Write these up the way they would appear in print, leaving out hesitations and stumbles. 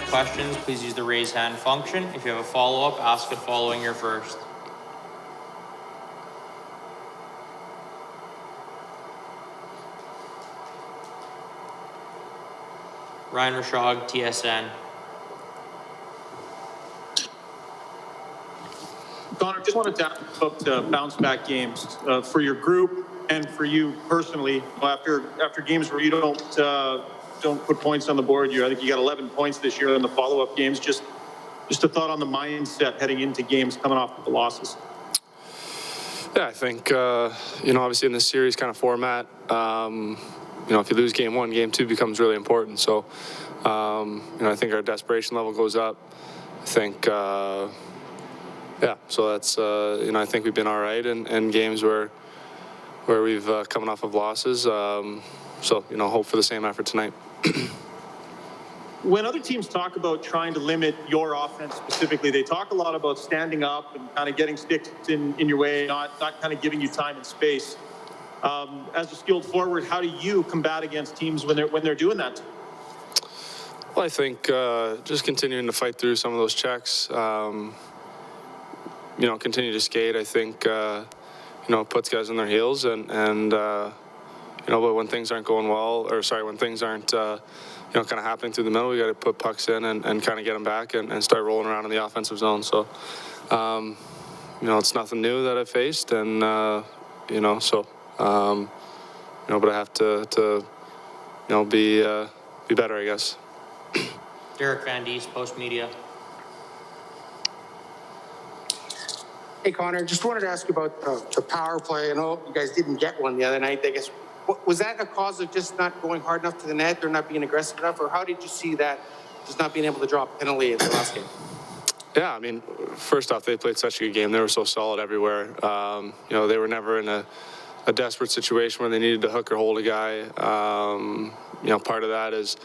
questions, please use the raise hand function. If you have a follow-up, ask it following your first. Ryan Rashog, TSN. Connor, just wanted to ask about bounce-back games for your group and for you personally. After games where you don't put points on the board, I think you got 11 points this year in the follow-up games. Just a thought on the mindset heading into games coming off the losses. Yeah, I think obviously in this series kind of format, if you lose game one, game two becomes really important. So, I think our desperation level goes up. I think. So that's, I think we've been all right in games where we've coming off of losses. Hope for the same effort tonight. When other teams talk about trying to limit your offense specifically, they talk a lot about standing up and kind of getting sticks in your way, not kind of giving you time and space. As a skilled forward, how do you combat against teams when they're doing that? Well, I think just continuing to fight through some of those checks. Continue to skate, I think, puts guys on their heels. But when things aren't going well, when things aren't, kind of happening through the middle, we got to put pucks in and kind of get them back and start rolling around in the offensive zone. So, it's nothing new that I've faced. And, but I have to be better, I guess. Derek Van Dies, Post Media. Hey, Connor, just wanted to ask you about the power play. I know you guys didn't get one the other night. I guess, was that a cause of just not going hard enough to the net or not being aggressive enough? Or how did you see that, just not being able to draw a penalty in the last game? Yeah, I mean, first off, they played such a good game. They were so solid everywhere. They were never in a desperate situation where they needed to hook or hold a guy. Part of that is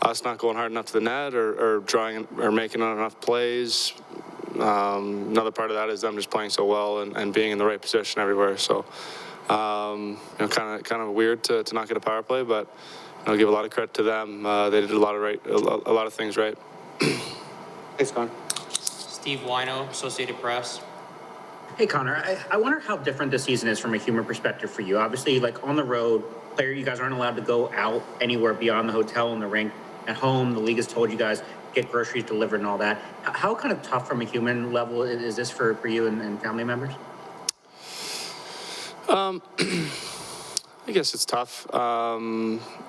us not going hard enough to the net or drawing or making enough plays. Another part of that is them just playing so well and being in the right position everywhere. So, kind of weird to not get a power play, but I'll give a lot of credit to them. They did a lot of things right. Thanks, Connor. Steve Wino, Associated Press. Hey, Connor, I wonder how different this season is from a human perspective for you. Obviously, like on the road, you guys aren't allowed to go out anywhere beyond the hotel and the rink. At home, the league has told you guys get groceries delivered and all that. How kind of tough from a human level is this for you and family members? I guess it's tough a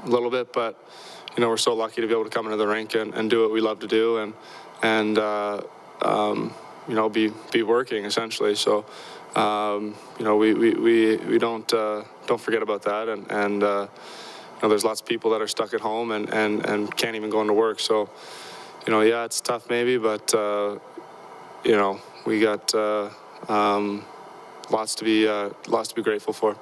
little bit, but we're so lucky to be able to come into the rink and do what we love to do and be working essentially. So we don't forget about that and there's lots of people that are stuck at home and can't even go into work. So it's tough maybe, but we got lots to be grateful for.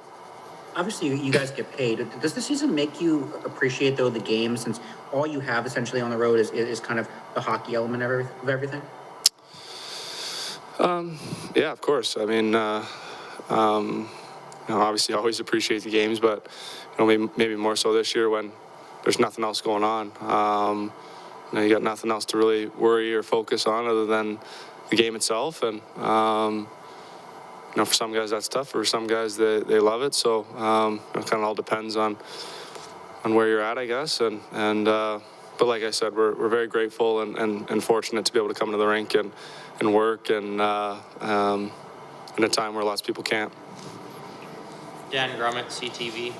Obviously, you guys get paid. Does the season make you appreciate, though, the game, since all you have essentially on the road is kind of the hockey element of everything? Yeah, of course. I mean, obviously, I always appreciate the games, but maybe more so this year when there's nothing else going on. You got nothing else to really worry or focus on other than the game itself, and for some guys that's tough. For some guys, they love it. So it kind of all depends on where you're at, I guess. But like I said, we're very grateful and fortunate to be able to come to the rink and work and in a time where lots of people can't. Dan Grummett, CTV.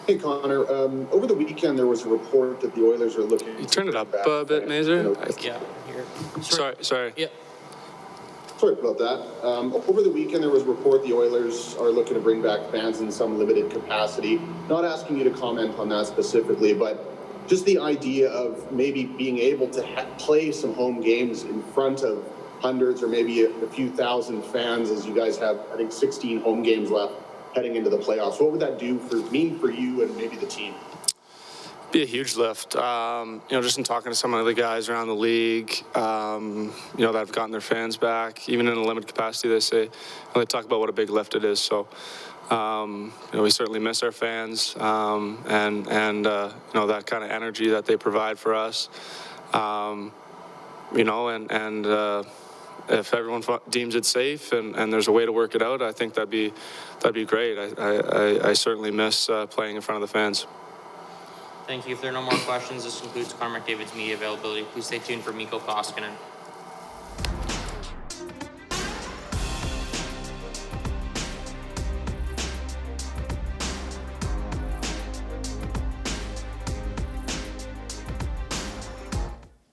Hey, Connor. Over the weekend, there was a report that the Oilers are looking. You turn it up a bit, Mazer. Yeah. Here. Sorry. Yeah. Sorry about that. Over the weekend, there was a report the Oilers are looking to bring back fans in some limited capacity. Not asking you to comment on that specifically, but just the idea of maybe being able to play some home games in front of hundreds or maybe a few thousand fans, as you guys have, I think, 16 home games left heading into the playoffs. What would that mean for you and maybe the team? Be a huge lift. Just in talking to some of the guys around the league, that have gotten their fans back, even in a limited capacity, they talk about what a big lift it is. So, we certainly miss our fans, and that kind of energy that they provide for us. If everyone deems it safe and there's a way to work it out, I think that'd be great. I certainly miss playing in front of the fans. Thank you. If there are no more questions, this concludes Connor McDavid's media availability. Please stay tuned for Mikko Koskinen.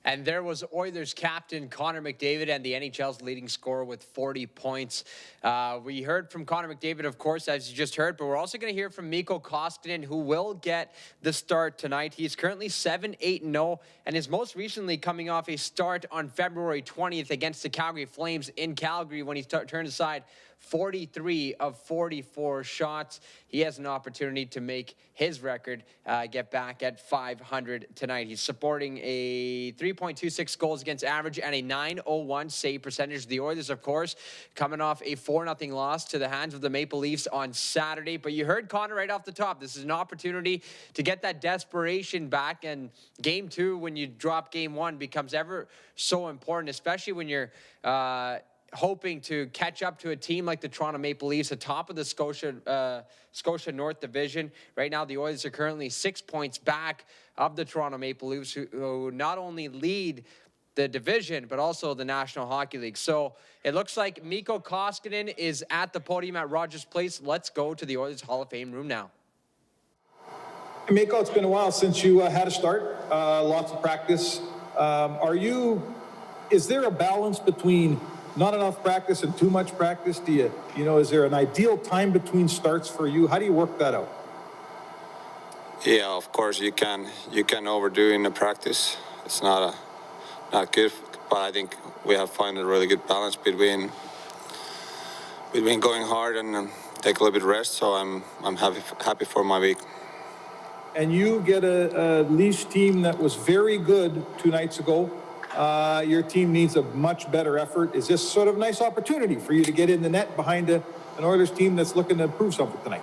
And there was Oilers captain Connor McDavid and the NHL's leading scorer with 40 points. We heard from Connor McDavid, of course, as you just heard, but we're also going to hear from Mikko Koskinen, who will get the start tonight. He's currently 7-8-0 and is most recently coming off a start on February 20th against the Calgary Flames in Calgary when he turned aside 43 of 44 shots. He has an opportunity to make his record get back at 500 tonight. He's supporting a 3.26 goals against average and a .901 save percentage. The Oilers, of course, coming off a 4-0 loss to the hands of the Maple Leafs on Saturday. But you heard Connor right off the top. This is an opportunity to get that desperation back. And game 2, when you drop game 1, becomes ever so important, especially when you're hoping to catch up to a team like the Toronto Maple Leafs, atop of the Scotia North Division. Right now, the Oilers are currently 6 points back of the Toronto Maple Leafs, who not only lead the division, but also the National Hockey League. So it looks like Mikko Koskinen is at the podium at Rogers Place. Let's go to the Oilers Hall of Fame room now. Mikko, it's been a while since you had a start, lots of practice. Is there a balance between not enough practice and too much practice? Is there an ideal time between starts for you? How do you work that out? Yeah, of course you can overdo in the practice. It's not good, but I think we have found a really good balance between going hard and take a little bit of rest. So I'm happy for my week. And you get a Leafs team that was very good 2 nights ago. Your team needs a much better effort. Is this sort of a nice opportunity for you to get in the net behind an Oilers team that's looking to prove something tonight?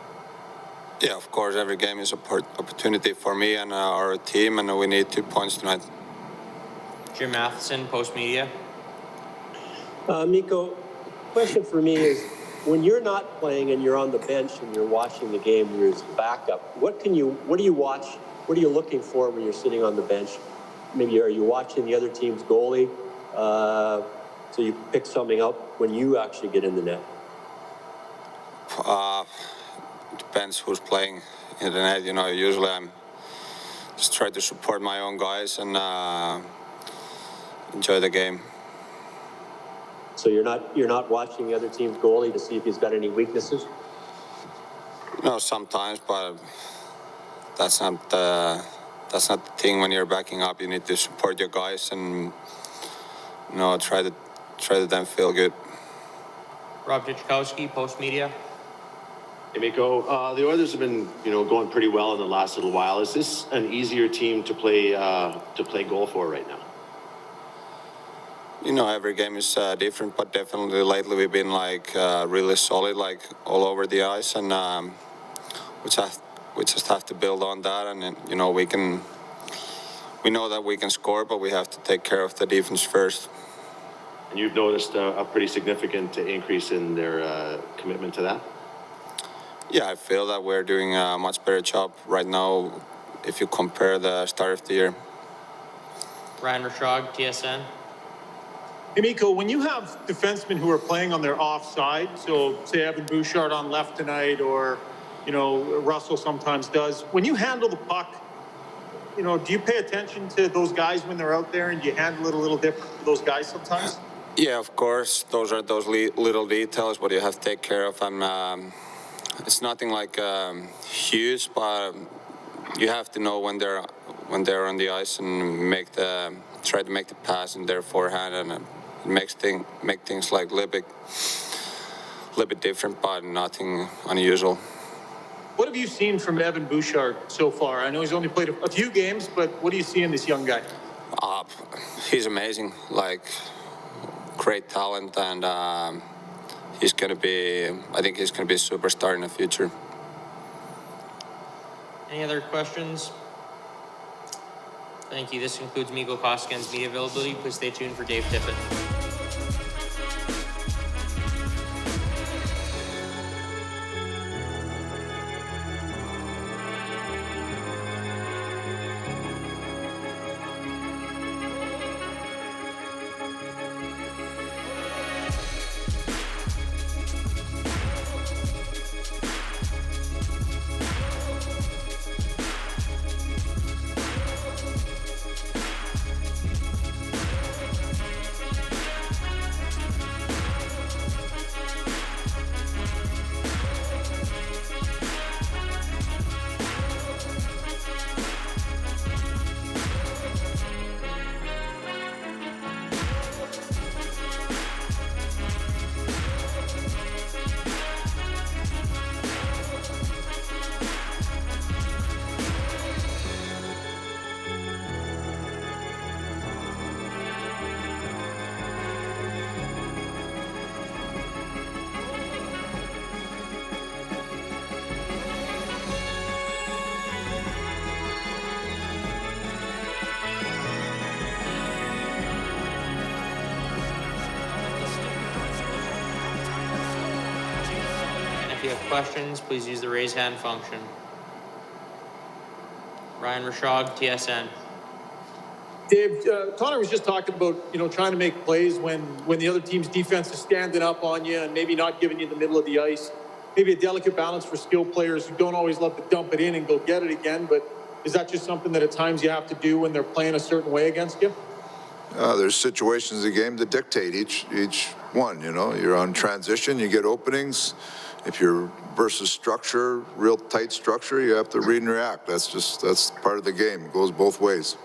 Yeah, of course, every game is an opportunity for me and our team, and we need 2 points tonight. Jim Matheson, Post Media. Mikko, question for me is, when you're not playing and you're on the bench and you're watching the game, you're as backup, what do you watch? What are you looking for when you're sitting on the bench? Maybe are you watching the other team's goalie, so you pick something up when you actually get in the net? Depends who's playing in the net. Usually I'm just try to support my own guys and enjoy the game. So you're not watching the other team's goalie to see if he's got any weaknesses? No, sometimes, but that's not the thing. When you're backing up, you need to support your guys and try to then feel good. Rob Dziczkowski, Post Media. Hey, Mikko, the Oilers have been, going pretty well in the last little while. Is this an easier team to play goal for right now? Every game is different, but definitely lately we've been really solid, all over the ice, and we just have to build on that, and we know that we can score, but we have to take care of the defense first. And you've noticed a pretty significant increase in their commitment to that? Yeah, I feel that we're doing a much better job right now if you compare the start of the year. Ryan Rashog, TSN. Hey, Mikko, when you have defensemen who are playing on their offside, so say Evan Bouchard on left tonight, or, Russell sometimes does, when you handle the puck, do you pay attention to those guys when they're out there, and do you handle it a little different for those guys sometimes? Yeah, of course. Those are those little details what you have to take care of, and it's nothing huge, but you have to know when they're on the ice and try to make the pass in their forehand, and it make things a little bit different, but nothing unusual. What have you seen from Evan Bouchard so far? I know he's only played a few games, but what do you see in this young guy? He's amazing, like great talent, and I think he's going to be a superstar in the future. Any other questions? Thank you. This concludes Mikko Koskinen's media availability. Please stay tuned for Dave Tippett. If you have questions, please use the raise hand function. Ryan Rashog, TSN. Dave, Connor was just talking about, trying to make plays when the other team's defense is standing up on you and maybe not giving you the middle of the ice. Maybe a delicate balance for skilled players who don't always love to dump it in and go get it again. But is that just something that at times you have to do when they're playing a certain way against you? There's situations in the game that dictate each one. You're on transition, you get openings. If you're versus structure, real tight structure, you have to read and react. That's part of the game. It goes both ways.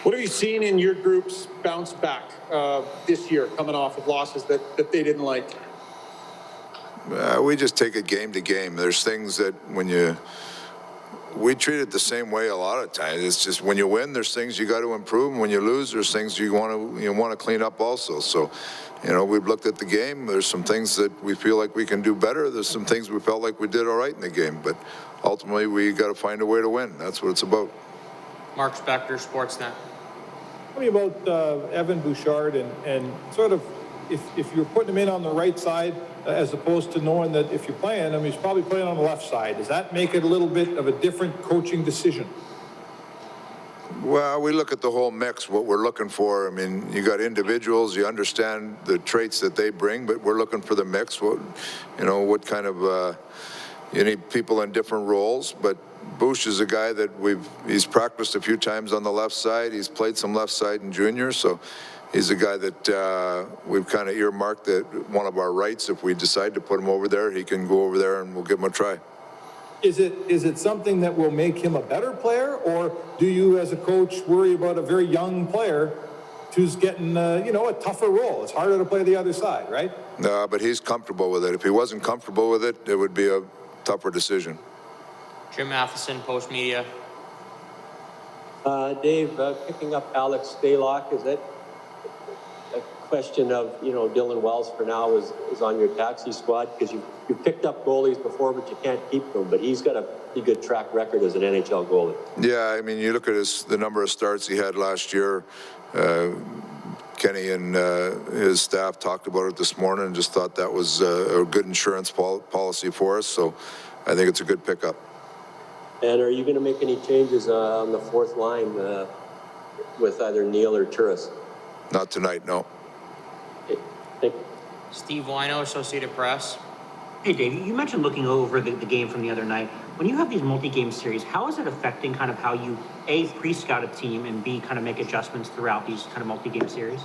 What have you seen in your group's bounce back this year, coming off of losses that they didn't like? We just take it game to game. There's things that we treat it the same way a lot of times. It's just when you win, there's things you got to improve, and when you lose, there's things you want to clean up also. So, we've looked at the game. There's some things that we feel like we can do better. There's some things we felt like we did all right in the game, but ultimately we got to find a way to win. That's what it's about. Mark Spector, Sportsnet. Tell me about Evan Bouchard and sort of if you're putting him in on the right side as opposed to knowing that if you're playing him, he's probably playing on the left side. Does that make it a little bit of a different coaching decision? Well, we look at the whole mix, what we're looking for. I mean, you got individuals, you understand the traits that they bring, but we're looking for the mix. What kind of, you need people in different roles, but Bush is a guy that he's practiced a few times on the left side. He's played some left side in junior, so he's a guy that we've kind of earmarked that one of our rights. If we decide to put him over there, he can go over there and we'll give him a try. Is it something that will make him a better player, or do you as a coach worry about a very young player who's getting a tougher role? It's harder to play the other side, right? No, but he's comfortable with it. If he wasn't comfortable with it, it would be a tougher decision. Jim Matheson, Post Media. Dave, picking up Alex Stalock, is that a question of, Dylan Wells for now is on your taxi squad? Because you picked up goalies before, but you can't keep them. But he's got a pretty good track record as an NHL goalie. Yeah, I mean, you look at the number of starts he had last year. Kenny and his staff talked about it this morning and just thought that was a good insurance policy for us. So I think it's a good pickup. And are you going to make any changes on the fourth line with either Neil or Turris? Not tonight, no. Okay. Thank you. Steve Wino, Associated Press. Hey, Dave, you mentioned looking over the game from the other night. When you have these multi-game series, how is it affecting kind of how you, A, pre-scout a team, and B, kind of make adjustments throughout these kind of multi-game series?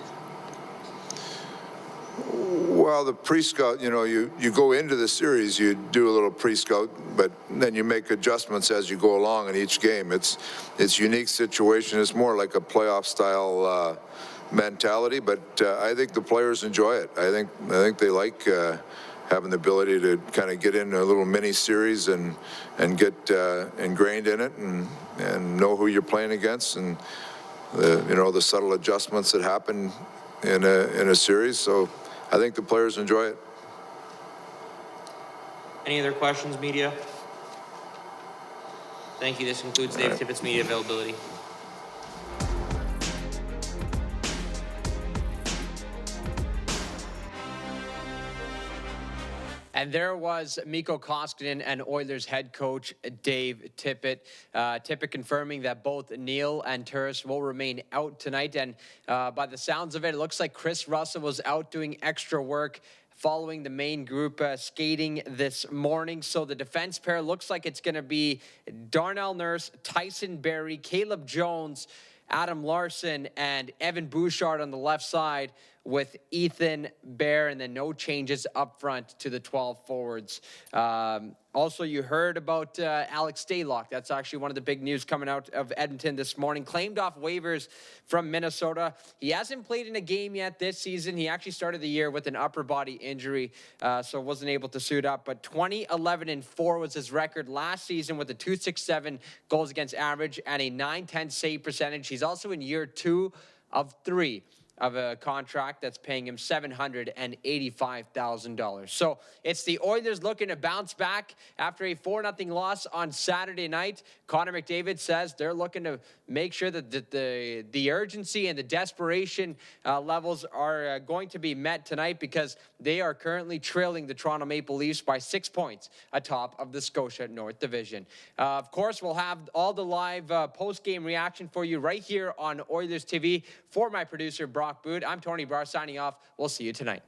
Well, the pre-scout, you go into the series, you do a little pre-scout, but then you make adjustments as you go along in each game. It's unique situation. It's more like a playoff style mentality, but I think the players enjoy it. I think they like having the ability to kind of get in a little mini series and get ingrained in it and know who you're playing against and the subtle adjustments that happen in a series. So I think the players enjoy it. Any other questions, media? Thank you. This concludes Dave Tippett's media availability. And there was Mikko Koskinen and Oilers head coach Dave Tippett. Tippett confirming that both Neil and Turris will remain out tonight. And by the sounds of it, it looks like Chris Russell was out doing extra work following the main group skating this morning. So the defense pair looks like it's going to be Darnell Nurse, Tyson Barrie, Caleb Jones, Adam Larson, and Evan Bouchard on the left side, with Ethan Bear, and then no changes up front to the 12 forwards. Also, you heard about Alex Stalock. That's actually one of the big news coming out of Edmonton this morning. Claimed off waivers from Minnesota. He hasn't played in a game yet this season. He actually started the year with an upper body injury, so wasn't able to suit up. But 20-11-4 was his record last season with a .267 goals against average and a .910 save percentage. He's also in year 2 of 3 of a contract that's paying him $785,000. So it's the Oilers looking to bounce back after a 4-0 loss on Saturday night. Connor McDavid says they're looking to make sure that the urgency and the desperation levels are going to be met tonight, because they are currently trailing the Toronto Maple Leafs by 6 points atop of the Scotia North Division. Of course, we'll have all the live post-game reaction for you right here on Oilers TV. For my producer, Brock Boot, I'm Tony Barr signing off. We'll see you tonight.